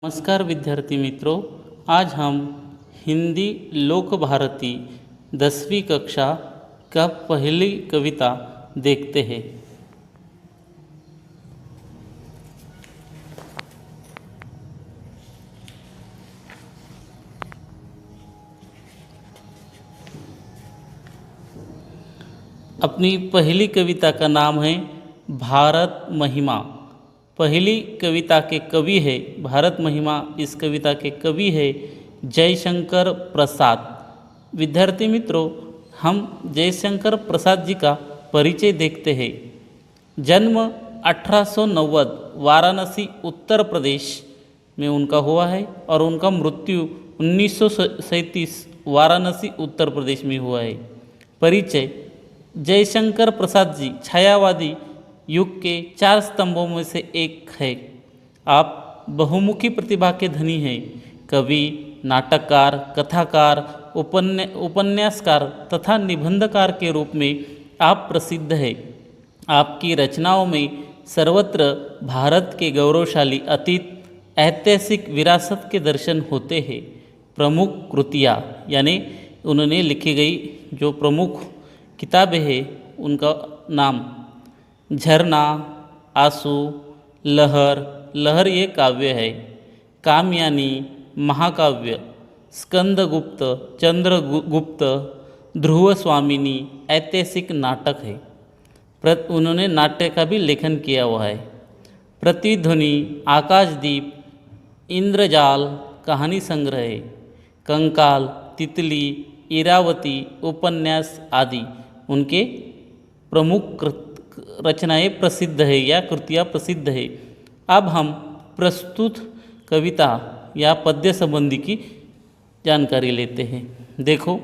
नमस्कार विद्यार्थी मित्रों, आज हम हिंदी लोक भारती 10वीं कक्षा का पहली कविता देखते हैं। अपनी पहली कविता का नाम है भारत महिमा। पहली कविता के कवि है भारत महिमा। इस कविता के कवि है जयशंकर प्रसाद। विद्यार्थी मित्रों, हम जयशंकर प्रसाद जी का परिचय देखते हैं। जन्म 1890 वाराणसी उत्तर प्रदेश में उनका हुआ है और उनका मृत्यु 1937 वाराणसी उत्तर प्रदेश में हुआ है। परिचय: जयशंकर प्रसाद जी छायावादी युग के 4 स्तंभों में से एक है। आप बहुमुखी प्रतिभा के धनी हैं। कवि, नाटककार, कथाकार, उपन्यासकार तथा निबंधकार के रूप में आप प्रसिद्ध हैं। आपकी रचनाओं में सर्वत्र भारत के गौरवशाली अतीत, ऐतिहासिक विरासत के दर्शन होते हैं। प्रमुख कृतियाँ यानी उन्होंने लिखी गई जो प्रमुख किताबें हैं उनका नाम: झरना, आंसू, लहर, लहर ये काव्य है। कामयानी, महाकाव्य, स्कंदगुप्त, चंद्रगुप्त, ध्रुव स्वामिनी ऐतिहासिक नाटक है। उन्होंने नाट्य का भी लेखन किया हुआ है। प्रतिध्वनि, आकाशदीप, इंद्रजाल कहानी संग्रह है। कंकाल, तितली, इरावती उपन्यास आदि उनके प्रमुख रचनाएं प्रसिद्ध है या कृतियाँ प्रसिद्ध है। अब हम प्रस्तुत कविता या पद्य संबंधी की जानकारी लेते हैं। देखो,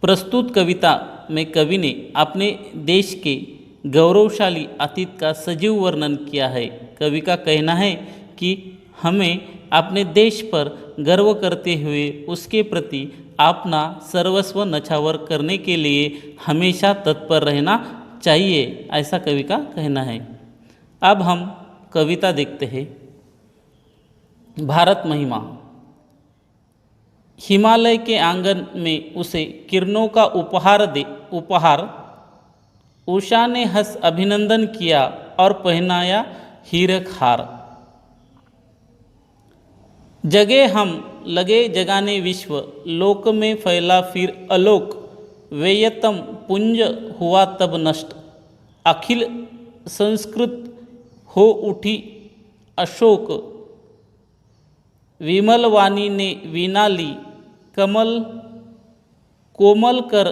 प्रस्तुत कविता में कवि ने अपने देश के गौरवशाली अतीत का सजीव वर्णन किया है। कवि का कहना है कि हमें अपने देश पर गर्व करते हुए उसके प्रति अपना सर्वस्व नछावर करने के लिए हमेशा तत्पर रहना चाहिए, ऐसा कवि का कहना है। अब हम कविता देखते हैं। भारत महिमा। हिमालय के आंगन में उसे किरणों का उपहार उषा ने हंस अभिनंदन किया और पहनाया हीरक हार। जगे हम लगे जगाने विश्व, लोक में फैला फिर अलोक। वेयतम पुंज हुआ तब नष्ट, अखिल संस्कृत हो उठी अशोक। विमल वाणी ने वीणा ली, कमल कोमल कर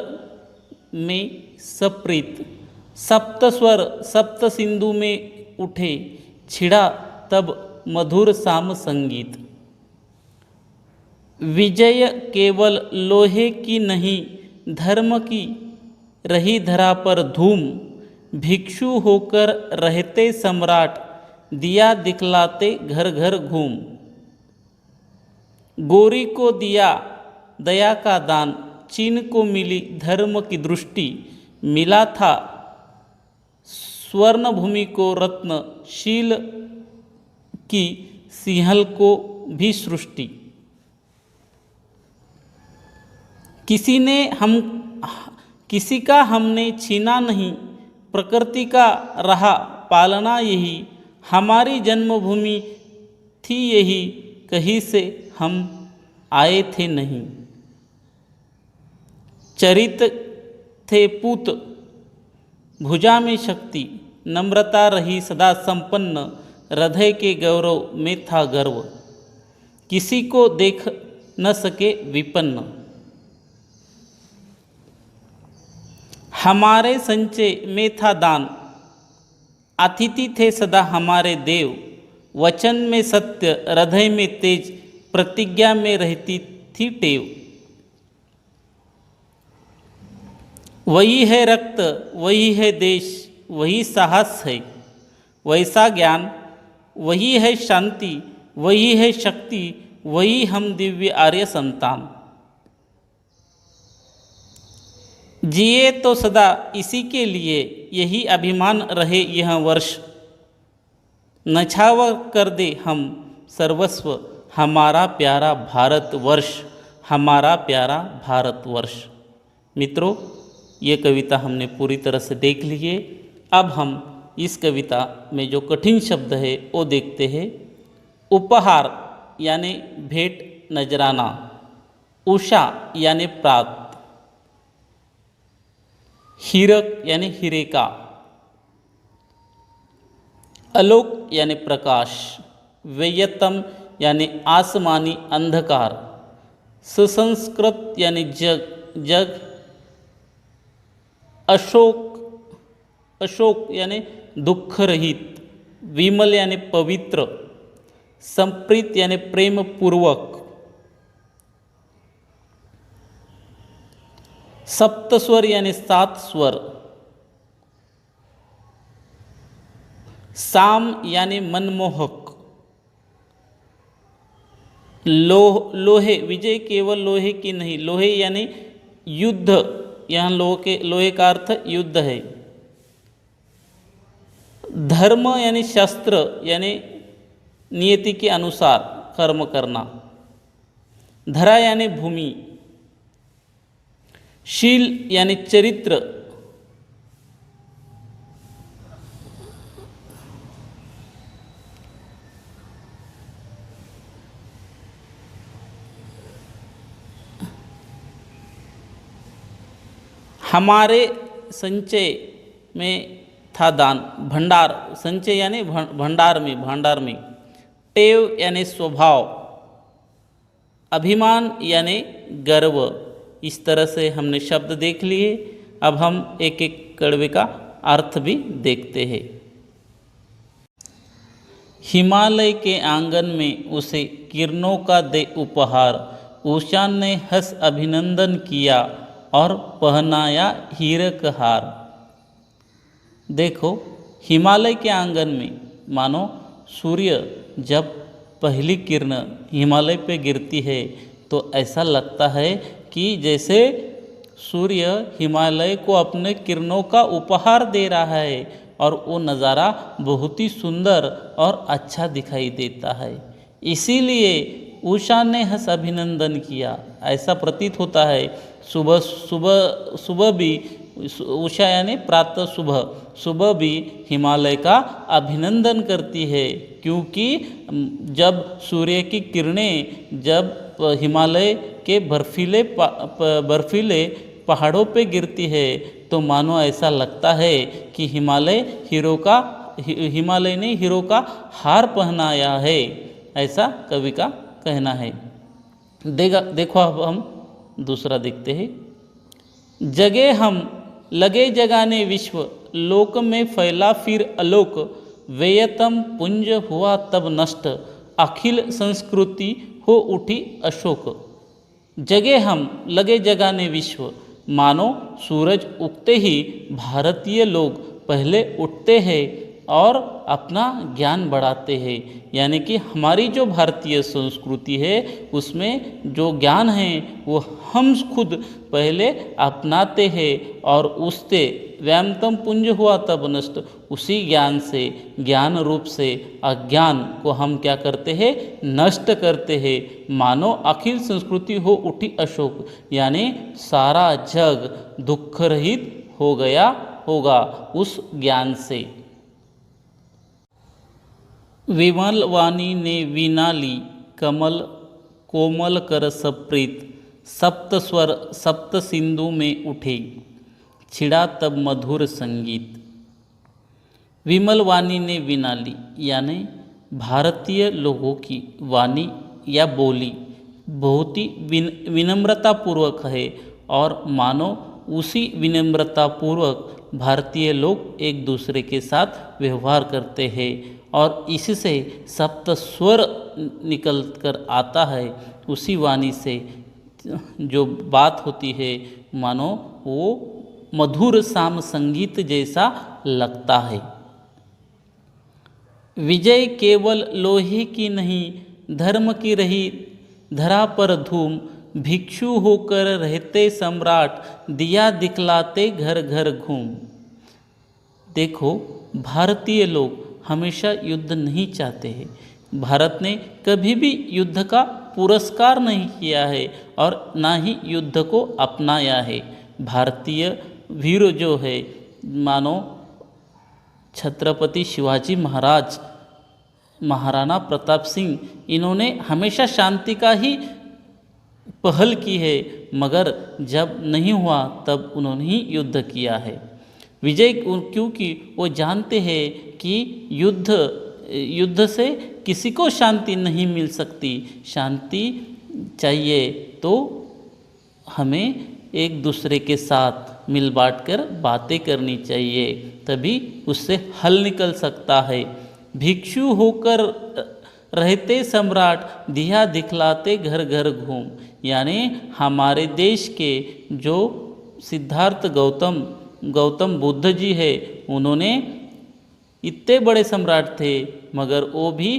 में सप्रीत। सप्त स्वर सप्त सिंधु में उठे, छिड़ा तब मधुर साम संगीत। विजय केवल लोहे की नहीं, धर्म की रही धरा पर धूम। भिक्षु होकर रहते सम्राट, दिया दिखलाते घर घर घूम। गोरी को दिया दया का दान, चीन को मिली धर्म की दृष्टि। मिला था स्वर्ण भूमि को रत्न, शील की सिंहल को भी सृष्टि। किसी का हमने छीना नहीं, प्रकृति का रहा पालना यही। हमारी जन्मभूमि थी यही, कहीं से हम आए थे नहीं। चरित थे पूत, भुजा में शक्ति। नम्रता रही सदा संपन्न, हृदय के गौरव में था गर्व। किसी को देख न सके विपन्न। हमारे संचय में था दान, अतिथि थे सदा हमारे देव। वचन में सत्य, हृदय में तेज, प्रतिज्ञा में रहती थी टेव। वही है रक्त, वही है देश, वही साहस है, वैसा ज्ञान। वही है शांति, वही है शक्ति, वही हम दिव्य आर्य संतान। जिए तो सदा इसी के लिए, यही अभिमान रहे यह वर्ष। नछावर कर दे हम सर्वस्व, हमारा प्यारा भारतवर्ष, हमारा प्यारा भारतवर्ष। मित्रों, ये कविता हमने पूरी तरह से देख ली है। अब हम इस कविता में जो कठिन शब्द है वो देखते हैं। उपहार यानी भेंट नजराना, उषा यानी प्रात, हीरक यानी हीरे का, आलोक यानी प्रकाश, व्ययतम यानी आसमानी अंधकार, सुसंस्कृत यानी जग, अशोक यानी दुख रहित, विमल यानी पवित्र, संप्रीत यानी प्रेम पूर्वक, सप्तस्वर यानी 7 स्वर, साम यानी मनमोहक, लोहे, विजय केवल लोहे की नहीं, लोहे यानी युद्ध, यहाँ लोहे का अर्थ युद्ध है। धर्म यानी शस्त्र यानी नियति के अनुसार कर्म करना, धरा यानी भूमि, शील यानी चरित्र, हमारे संचय में था दान, भंडार, संचय यानी भंडार में, टेव यानी स्वभाव, अभिमान यानी गर्व। इस तरह से हमने शब्द देख लिए। अब हम एक एक कड़वे का अर्थ भी देखते हैं। हिमालय के आंगन में उसे किरणों का दे उपहार, उषा ने हंस अभिनंदन किया और पहनाया हीरक हार। देखो, हिमालय के आंगन में मानो सूर्य जब पहली किरण हिमालय पे गिरती है तो ऐसा लगता है कि जैसे सूर्य हिमालय को अपने किरणों का उपहार दे रहा है और वो नज़ारा बहुत ही सुंदर और अच्छा दिखाई देता है। इसीलिए उषा ने हंस अभिनंदन किया, ऐसा प्रतीत होता है। सुबह भी, उषा यानी प्रातः सुबह भी हिमालय का अभिनंदन करती है, क्योंकि जब सूर्य की किरणें जब हिमालय के बर्फीले पहाड़ों पे गिरती है तो मानो ऐसा लगता है कि हिमालय ने हीरो का हार पहनाया है, ऐसा कवि का कहना है। देखो, अब हम दूसरा देखते हैं। जगे हम लगे जगाने विश्व, लोक में फैला फिर आलोक, वेयतम पुंज हुआ तब नष्ट, अखिल संस्कृति हो उठी अशोक। जगे हम लगे जगाने विश्व, मानो सूरज उगते ही भारतीय लोग पहले उठते हैं और अपना ज्ञान बढ़ाते हैं। यानी कि हमारी जो भारतीय संस्कृति है उसमें जो ज्ञान है वो हम खुद पहले अपनाते हैं और उससे व्यामतम पुंज हुआ तब नष्ट, उसी ज्ञान से, ज्ञान रूप से अज्ञान को हम क्या करते हैं, नष्ट करते हैं। मानो अखिल संस्कृति हो उठी अशोक, यानी सारा जग दुख रहित हो गया होगा उस ज्ञान से। विमल वाणी ने वीणा ली, कमल कोमल कर सप्रीत, सप्त स्वर सप्त सिंधु में उठे, छिड़ा तब मधुर संगीत। विमल वाणी ने वीणा ली, यानी भारतीय लोगों की वाणी या बोली बहुत ही विनम्रतापूर्वक है और मानो उसी विनम्रतापूर्वक भारतीय लोग एक दूसरे के साथ व्यवहार करते हैं और इससे सप्त स्वर निकल कर आता है। उसी वाणी से जो बात होती है मानो वो मधुर साम संगीत जैसा लगता है। विजय केवल लोहे की नहीं, धर्म की रही धरा पर धूम, भिक्षु होकर रहते सम्राट, दिया दिखलाते घर घर घूम। देखो, भारतीय लोग हमेशा युद्ध नहीं चाहते हैं, भारत ने कभी भी युद्ध का पुरस्कार नहीं किया है और ना ही युद्ध को अपनाया है। भारतीय वीर जो है, मानो छत्रपति शिवाजी महाराज, महाराणा प्रताप सिंह, इन्होंने हमेशा शांति का ही पहल की है, मगर जब नहीं हुआ तब उन्होंने ही युद्ध किया है। विजय क्योंकि वो जानते हैं कि युद्ध से किसी को शांति नहीं मिल सकती। शांति चाहिए तो हमें एक दूसरे के साथ मिल बांट कर बातें करनी चाहिए, तभी उससे हल निकल सकता है। भिक्षु होकर रहते सम्राट, दिया दिखलाते घर घर घूम। यानी हमारे देश के जो सिद्धार्थ गौतम बुद्ध जी है, उन्होंने इतने बड़े सम्राट थे, मगर वो भी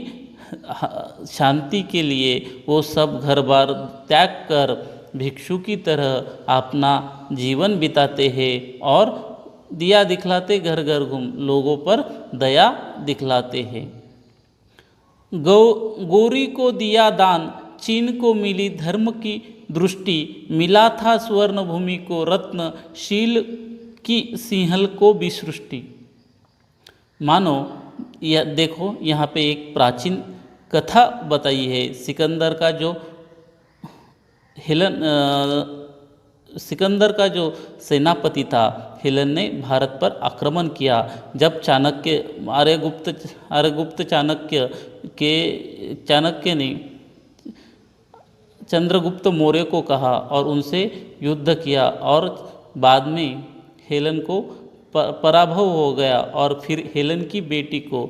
शांति के लिए वो सब घर बार त्याग कर भिक्षु की तरह अपना जीवन बिताते हैं और दिया दिखलाते घर घर घूम, लोगों पर दया दिखलाते हैं। गौरी को दिया दान, चीन को मिली धर्म की दृष्टि, मिला था स्वर्ण भूमि को रत्न, शील की सिंहल को भी सृष्टि। मानो यह देखो, यहाँ पे एक प्राचीन कथा बताई है। सिकंदर का जो सेनापति था, हिलन ने भारत पर आक्रमण किया। जब आर्यगुप्त चाणक्य ने चंद्रगुप्त मौर्य को कहा और उनसे युद्ध किया, और बाद में हेलन को पराभव हो गया, और फिर हेलन की बेटी को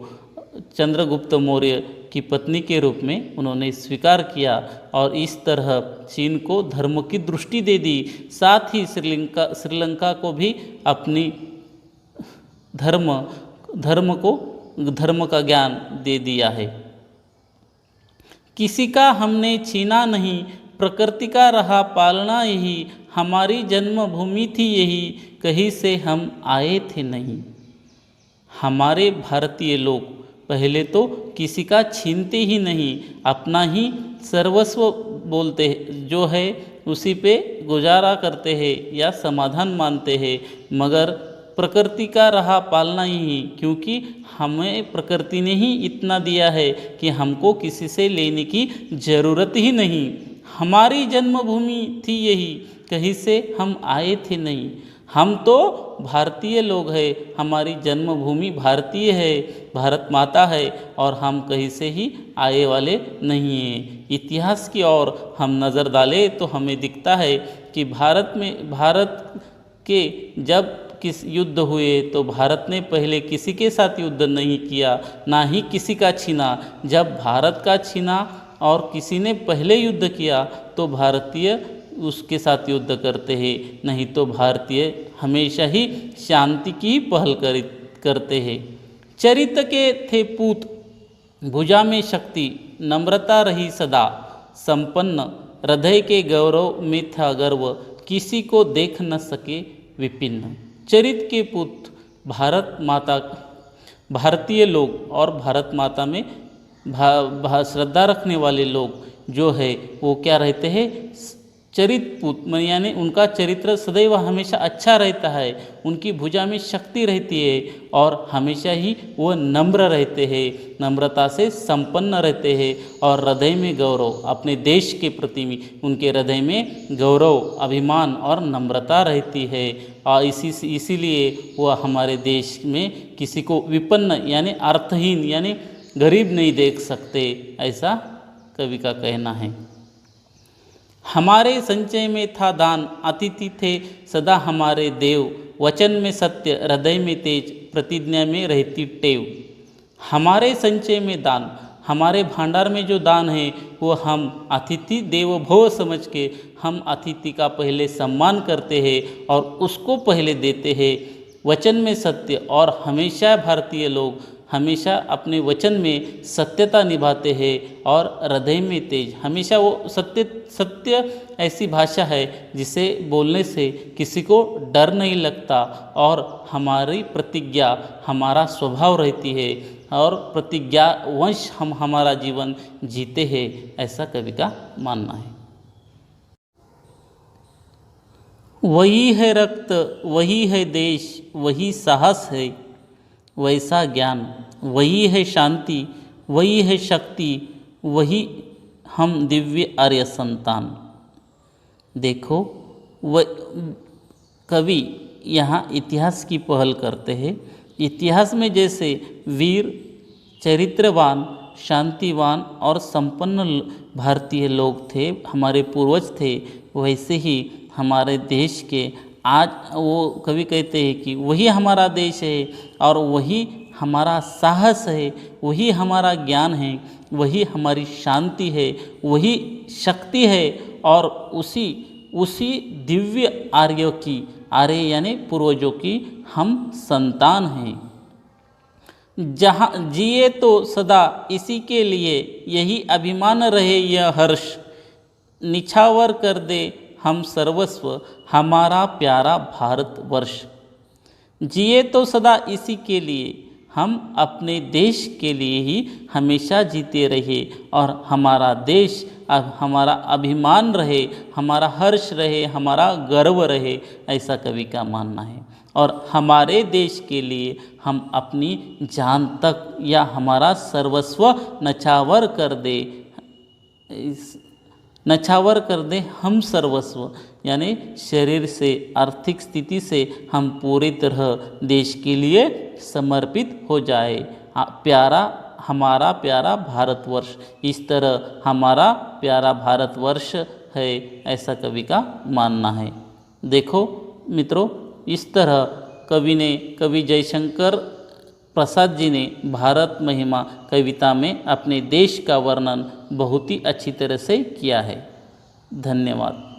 चंद्रगुप्त मौर्य की पत्नी के रूप में उन्होंने स्वीकार किया, और इस तरह चीन को धर्म की दृष्टि दे दी। साथ ही श्रीलंका को भी अपनी धर्म का ज्ञान दे दिया है। किसी का हमने छीना नहीं, प्रकृति का रहा पालना यही, हमारी जन्मभूमि थी यही, कहीं से हम आए थे नहीं। हमारे भारतीय लोग पहले तो किसी का छीनते ही नहीं, अपना ही सर्वस्व बोलते जो है उसी पे गुजारा करते हैं या समाधान मानते हैं, मगर प्रकृति का रहा पालना ही, क्योंकि हमें प्रकृति ने ही इतना दिया है कि हमको किसी से लेने की ज़रूरत ही नहीं। हमारी जन्मभूमि थी यही, कहीं से हम आए थे नहीं। हम तो भारतीय लोग हैं, हमारी जन्मभूमि भारतीय है, भारत माता है, और हम कहीं से ही आए वाले नहीं हैं। इतिहास की ओर हम नज़र डालें तो हमें दिखता है कि भारत के जब किस युद्ध हुए तो भारत ने पहले किसी के साथ युद्ध नहीं किया, ना ही किसी का छीना। जब भारत का छीना और किसी ने पहले युद्ध किया तो भारतीय उसके साथ युद्ध करते हैं, नहीं तो भारतीय हमेशा ही शांति की पहल करते हैं। चरित्र के थे पूत, भुजा में शक्ति, नम्रता रही सदा संपन्न, हृदय के गौरव में था गर्व, किसी को देख न सके विपिन्न। चरित्र के पुत्र भारतीय लोग और भारत माता में श्रद्धा रखने वाले लोग जो है वो क्या रहते हैं, चरित्र पुत्र, यानी उनका चरित्र सदैव हमेशा अच्छा रहता है, उनकी भुजा में शक्ति रहती है और हमेशा ही वो नम्र रहते हैं, नम्रता से संपन्न रहते हैं, और हृदय में गौरव, अपने देश के प्रति में उनके हृदय में गौरव, अभिमान और नम्रता रहती है। और इसीलिए वह हमारे देश में किसी को विपन्न यानी अर्थहीन यानी गरीब नहीं देख सकते, ऐसा कवि का कहना है। हमारे संचय में था दान, अतिथि थे सदा हमारे देव, वचन में सत्य, हृदय में तेज, प्रतिज्ञा में रहती टेव। हमारे संचय में दान, हमारे भंडार में जो दान है वो हम अतिथि देवो भव समझ के हम अतिथि का पहले सम्मान करते हैं और उसको पहले देते हैं। वचन में सत्य, और हमेशा भारतीय लोग हमेशा अपने वचन में सत्यता निभाते हैं, और हृदय में तेज, हमेशा वो सत्य ऐसी भाषा है जिसे बोलने से किसी को डर नहीं लगता, और हमारी प्रतिज्ञा, हमारा स्वभाव रहती है, और प्रतिज्ञावश हम हमारा जीवन जीते हैं, ऐसा कवि का मानना है। वही है रक्त, वही है देश, वही साहस है, वैसा ज्ञान, वही है शांति, वही है शक्ति, वही हम दिव्य आर्य संतान। देखो कवि यहाँ इतिहास की पहल करते हैं। इतिहास में जैसे वीर, चरित्रवान, शांतिवान और संपन्न भारतीय लोग थे, हमारे पूर्वज थे, वैसे ही हमारे देश के आज वो कवि कहते हैं कि वही हमारा देश है और वही हमारा साहस है, वही हमारा ज्ञान है, वही हमारी शांति है, वही शक्ति है और उसी दिव्य आर्यों की, आर्य यानी पूर्वजों की हम संतान हैं। जहाँ जिए तो सदा इसी के लिए, यही अभिमान रहे यह हर्ष, निछावर कर दे हम सर्वस्व हमारा प्यारा भारतवर्ष। जिए तो सदा इसी के लिए, हम अपने देश के लिए ही हमेशा जीते रहे और हमारा देश अब हमारा अभिमान रहे, हमारा हर्ष रहे, हमारा गर्व रहे, ऐसा कवि का मानना है। और हमारे देश के लिए हम अपनी जान तक या हमारा सर्वस्व नछावर कर दे, नछावर कर दे हम सर्वस्व, यानी शरीर से, आर्थिक स्थिति से हम पूरी तरह देश के लिए समर्पित हो जाए। प्यारा हमारा प्यारा भारतवर्ष, इस तरह हमारा प्यारा भारतवर्ष है, ऐसा कवि का मानना है। देखो मित्रों, इस तरह कवि जयशंकर प्रसाद जी ने भारत महिमा कविता में अपने देश का वर्णन बहुत ही अच्छी तरह से किया है। धन्यवाद।